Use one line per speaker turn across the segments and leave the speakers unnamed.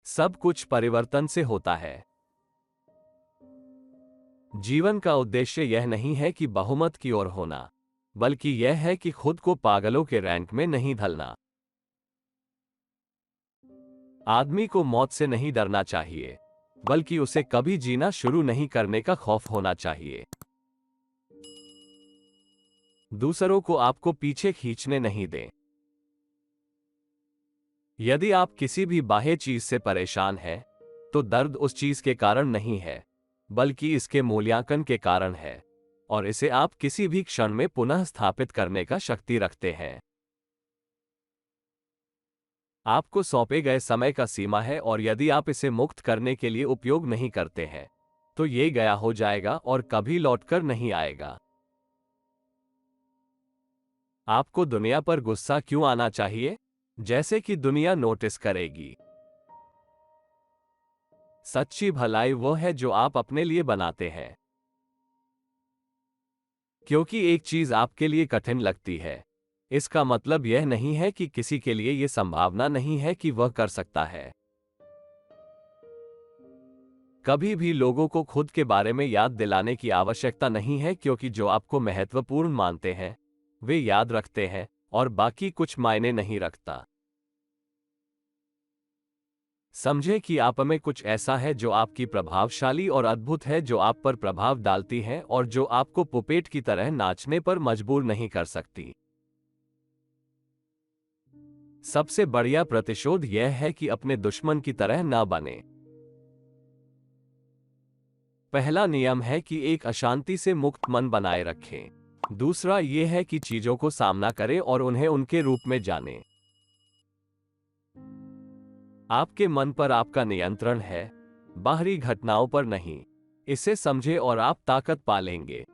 सब कुछ परिवर्तन से होता है। जीवन का उद्देश्य यह नहीं है कि बहुमत की ओर होना, बल्कि यह है कि खुद को पागलों के रैंक में नहीं ढलना। आदमी को मौत से नहीं डरना चाहिए, बल्कि उसे कभी जीना शुरू नहीं करने का खौफ होना चाहिए। दूसरों को आपको पीछे खींचने नहीं दें। यदि आप किसी भी बाह्य चीज से परेशान हैं, तो दर्द उस चीज के कारण नहीं है, बल्कि इसके मूल्यांकन के कारण है, और इसे आप किसी भी क्षण में पुनः स्थापित करने का शक्ति रखते हैं। आपको सौंपे गए समय का सीमा है, और यदि आप इसे मुक्त करने के लिए उपयोग नहीं करते हैं, तो ये गया हो जाएगा और कभी लौटकर नहीं आएगा। आपको दुनिया पर गुस्सा क्यों आना चाहिए? जैसे कि दुनिया नोटिस करेगी। सच्ची भलाई वो है जो आप अपने लिए बनाते हैं। क्योंकि एक चीज आपके लिए कठिन लगती है, इसका मतलब यह नहीं है कि किसी के लिए यह संभावना नहीं है कि वह कर सकता है। कभी भी लोगों को खुद के बारे में याद दिलाने की आवश्यकता नहीं है, क्योंकि जो आपको महत्वपूर्ण मानते हैं वे याद रखते हैं, और बाकी कुछ मायने नहीं रखता। समझें कि आप में कुछ ऐसा है जो आपकी प्रभावशाली और अद्भुत है, जो आप पर प्रभाव डालती है और जो आपको पुपेट की तरह नाचने पर मजबूर नहीं कर सकती। सबसे बढ़िया प्रतिशोध यह है कि अपने दुश्मन की तरह ना बने। पहला नियम है कि एक अशांति से मुक्त मन बनाए रखें। दूसरा यह है कि चीजों को सामना करें और उन्हें उनके रूप में जानें। आपके मन पर आपका नियंत्रण है, बाहरी घटनाओं पर नहीं। इसे समझें और आप ताकत पालेंगे।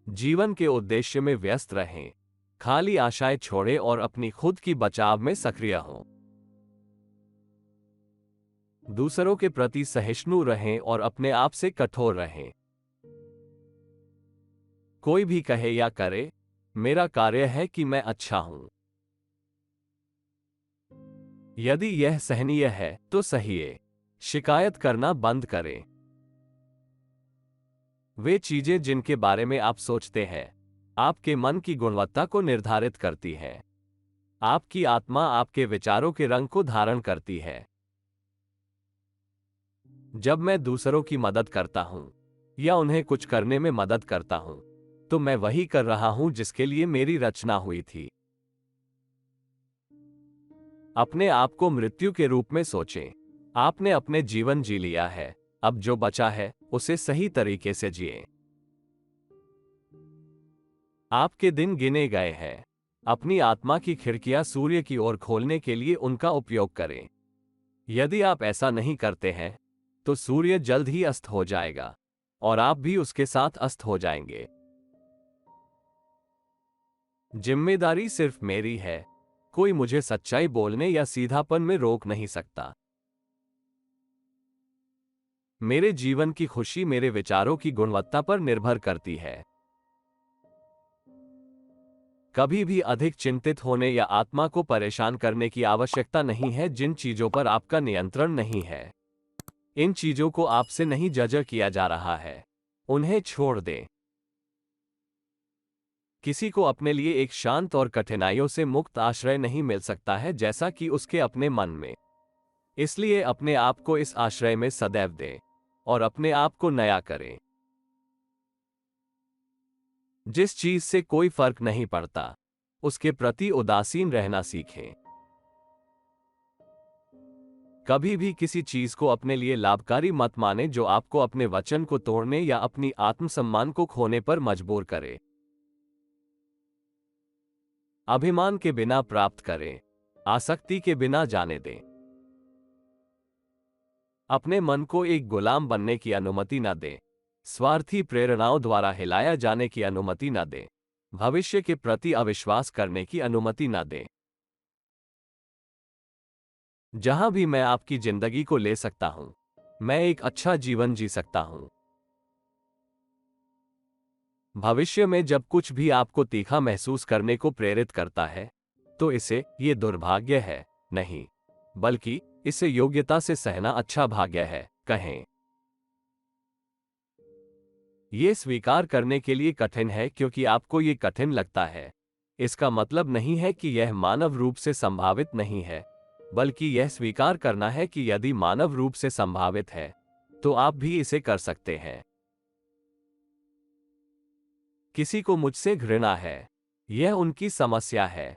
जीवन के उद्देश्य में व्यस्त रहें, खाली आशाएं छोड़ें और अपनी खुद की बचाव में सक्रिय हों। दूसरों के प्रति सहिष्णु रहें और अपने आप से कठोर रहें। कोई भी कहे या करे, मेरा कार्य है कि मैं अच्छा हूं। यदि यह सहनीय है तो सहिए। शिकायत करना बंद करें। वे चीजें जिनके बारे में आप सोचते हैं आपके मन की गुणवत्ता को निर्धारित करती हैं। आपकी आत्मा आपके विचारों के रंग को धारण करती है। जब मैं दूसरों की मदद करता हूं या उन्हें कुछ करने में मदद करता हूं, तो मैं वही कर रहा हूं जिसके लिए मेरी रचना हुई थी। अपने आप को मृत्यु के रूप में सोचें। आपने अपने जीवन जी लिया है, अब जो बचा है उसे सही तरीके से जिएं। आपके दिन गिने गए हैं। अपनी आत्मा की खिड़कियां सूर्य की ओर खोलने के लिए उनका उपयोग करें। यदि आप ऐसा नहीं करते हैं तो सूर्य जल्द ही अस्त हो जाएगा और आप भी उसके साथ अस्त हो जाएंगे। जिम्मेदारी सिर्फ मेरी है, कोई मुझे सच्चाई बोलने या सीधापन में रोक नहीं सकता। मेरे जीवन की खुशी मेरे विचारों की गुणवत्ता पर निर्भर करती है। कभी भी अधिक चिंतित होने या आत्मा को परेशान करने की आवश्यकता नहीं है जिन चीजों पर आपका नियंत्रण नहीं है। इन चीजों को आपसे नहीं जज किया जा रहा है, उन्हें छोड़ दें। किसी को अपने लिए एक शांत और कठिनाइयों से मुक्त आश्रय नहीं मिल सकता है जैसा कि उसके अपने मन में। इसलिए अपने आप को इस आश्रय में सदैव दें और अपने आप को नया करें। जिस चीज से कोई फर्क नहीं पड़ता उसके प्रति उदासीन रहना सीखें। कभी भी किसी चीज को अपने लिए लाभकारी मत माने जो आपको अपने वचन को तोड़ने या अपनी आत्मसम्मान को खोने पर मजबूर करे। अभिमान के बिना प्राप्त करें, आसक्ति के बिना जाने दें। अपने मन को एक गुलाम बनने की अनुमति न दें। स्वार्थी प्रेरणाओं द्वारा हिलाया जाने की अनुमति न दें। भविष्य के प्रति अविश्वास करने की अनुमति न दें। जहां भी मैं आपकी जिंदगी को ले सकता हूं, मैं एक अच्छा जीवन जी सकता हूं। भविष्य में जब कुछ भी आपको तीखा महसूस करने को प्रेरित करता है, तो इसे ये दुर्भाग्य है नहीं, बल्कि इसे योग्यता से सहना अच्छा भाग्य है, कहें। ये स्वीकार करने के लिए कठिन है क्योंकि आपको ये कठिन लगता है। इसका मतलब नहीं है कि यह मानव रूप से संभावित नहीं है, बल्कि यह स्वीकार करना है कि यदि मानव रूप से संभावित है, तो आप भी इसे कर सकते हैं। किसी को मुझसे घृणा है, यह उनकी समस्या है।